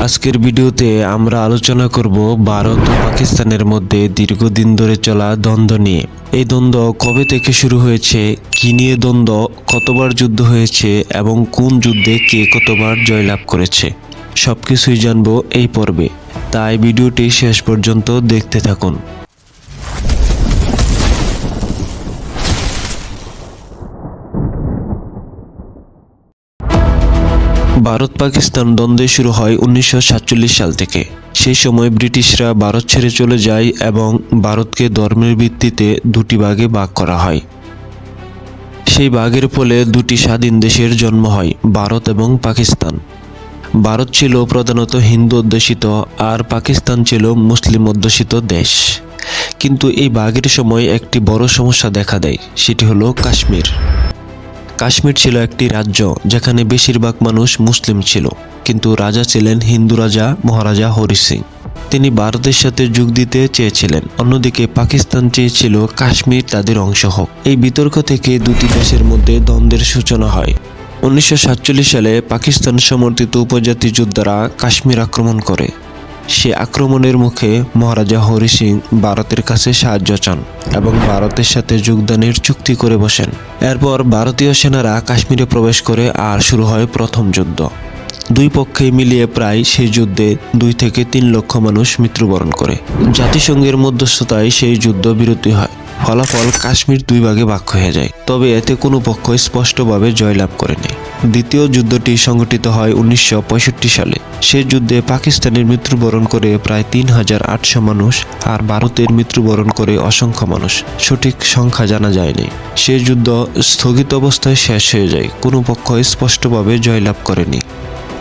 আজকের ভিডিওতে আমরা আলোচনা করব ভারত ও পাকিস্তানের মধ্যে দীর্ঘদিন ধরে চলা দ্বন্দ্ব নিয়ে। এই দ্বন্দ্ব কবে থেকে শুরু হয়েছে, কি নিয়ে দ্বন্দ্ব, কতবার যুদ্ধ হয়েছে এবং কোন যুদ্ধে কে কতবার জয়লাভ করেছে, সবকিছুই জানবো এই পর্বে। তাই ভিডিওটি শেষ পর্যন্ত দেখতে থাকুন। ভারত পাকিস্তান দ্বন্দ্ব শুরু হয় 1947 সাল থেকে। সেই সময় ব্রিটিশরা ভারত ছেড়ে চলে যায় এবং ভারতকে ধর্মের ভিত্তিতে দুটি ভাগে ভাগ করা হয়। সেই ভাগের ফলে দুটি স্বাধীন দেশের জন্ম হয়, ভারত এবং পাকিস্তান। ভারত ছিল প্রধানত হিন্দু অধ্যুষিত আর পাকিস্তান ছিল মুসলিম অধ্যুষিত দেশ। কিন্তু এই ভাগের সময় একটি বড় সমস্যা দেখা দেয়, সেটি হলো কাশ্মীর। কাশ্মীর ছিল একটি রাজ্য যেখানে বেশিরভাগ মানুষ মুসলিম ছিল, কিন্তু রাজা ছিলেন হিন্দু রাজা মহারাজা হরি সিং। তিনি ভারতের সাথে যোগ দিতে চেয়েছিলেন, অন্যদিকে পাকিস্তান চেয়েছিল কাশ্মীর তাদের অংশ হোক। এই বিতর্ক থেকে দুটি দেশের মধ্যে দ্বন্দ্বের সূচনা হয়। 1947 সালে পাকিস্তান সমর্থিত উপজাতি যোদ্ধারা কাশ্মীর আক্রমণ করে। সে আক্রমণের মুখে মহারাজা হরি সিং ভারতের কাছে সাহায্য চান এবং ভারতের সাথে যোগদানের চুক্তি করে বসেন। এরপর ভারতীয় সেনারা কাশ্মীরে প্রবেশ করে আর শুরু হয় প্রথম যুদ্ধ। দুই পক্ষে মিলিয়ে প্রায় সেই যুদ্ধে 2 থেকে 3 লক্ষ মানুষ মৃত্যুবরণ করে। জাতিসংঘের মধ্যস্থতায় সেই যুদ্ধ বিরতি হয়। ফলাফল কাশ্মীর 2 ভাগে ভাগ হয়ে যায়, তবে এতে কোনো পক্ষ স্পষ্টভাবে জয়লাভ করেনি। দ্বিতীয় যুদ্ধটি সংঘটিত হয় 1965 সালে। সেই যুদ্ধে পাকিস্তানের মৃত্যুবরণ করে প্রায় 3800 মানুষ আর ভারতের মৃত্যুবরণ করে অসংখ্য মানুষ। সঠিক সংখ্যা জানা যায়নি। সেই যুদ্ধ স্থগিত অবস্থায় শেষ হয়ে যায়, কোনো পক্ষ স্পষ্টভাবে জয়লাভ করেনি।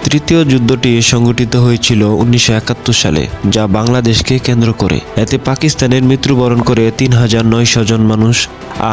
তৃতীয় যুদ্ধটি সংঘটিত হয়েছিল 1971 সালে, যা বাংলাদেশকে কেন্দ্র করে। এতে পাকিস্তানের মৃত্যুবরণ করে 3900 জন মানুষ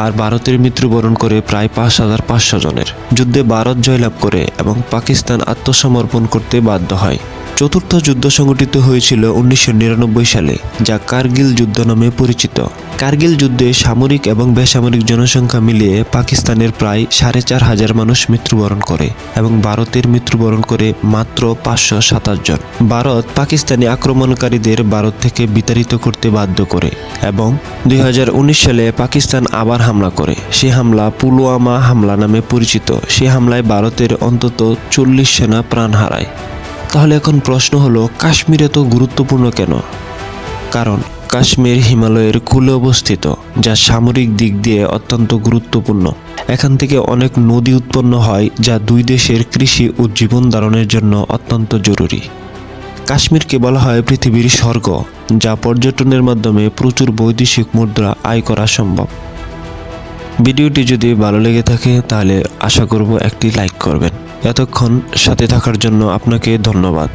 আর ভারতের মৃত্যুবরণ করে প্রায় 5500 জনের। যুদ্ধে ভারত জয়লাভ করে এবং পাকিস্তান আত্মসমর্পণ করতে বাধ্য হয়। চতুর্থ যুদ্ধ সংঘটিত হয়েছিল 1999 সালে, যা কার্গিল যুদ্ধ নামে পরিচিত। কার্গিল যুদ্ধে সামরিক এবং বেসামরিক জনসংখ্যা মিলিয়ে পাকিস্তানের প্রায় 4500 মানুষ মৃত্যুবরণ করে এবং ভারতের মৃত্যুবরণ করে মাত্র 527 জন। ভারত পাকিস্তানি আক্রমণকারীদের ভারত থেকে বিতাড়িত করতে বাধ্য করে এবং 2019 সালে পাকিস্তান আবার হামলা করে। সে হামলা পুলওয়ামা হামলা নামে পরিচিত। সে হামলায় ভারতের অন্তত 40 সেনা প্রাণ হারায়। তাহলে এখন প্রশ্ন হলো, কাশ্মীর এত গুরুত্বপূর্ণ কেন? কারণ কাশ্মীর হিমালয়ের কূলে অবস্থিত, যা সামরিক দিক দিয়ে অত্যন্ত গুরুত্বপূর্ণ। এখান থেকে অনেক নদী উৎপন্ন হয়, যা দুই দেশের কৃষি ও জীবন ধারণের জন্য অত্যন্ত জরুরি। কাশ্মীরকে বলা হয় পৃথিবীর স্বর্গ, যা পর্যটনের মাধ্যমে প্রচুর বৈদেশিক মুদ্রা আয় করা সম্ভব। ভিডিওটি যদি ভালো লেগে থাকে তাহলে আশা করব একটি লাইক করবেন। এতক্ষণ সাথে থাকার জন্য আপনাকে ধন্যবাদ।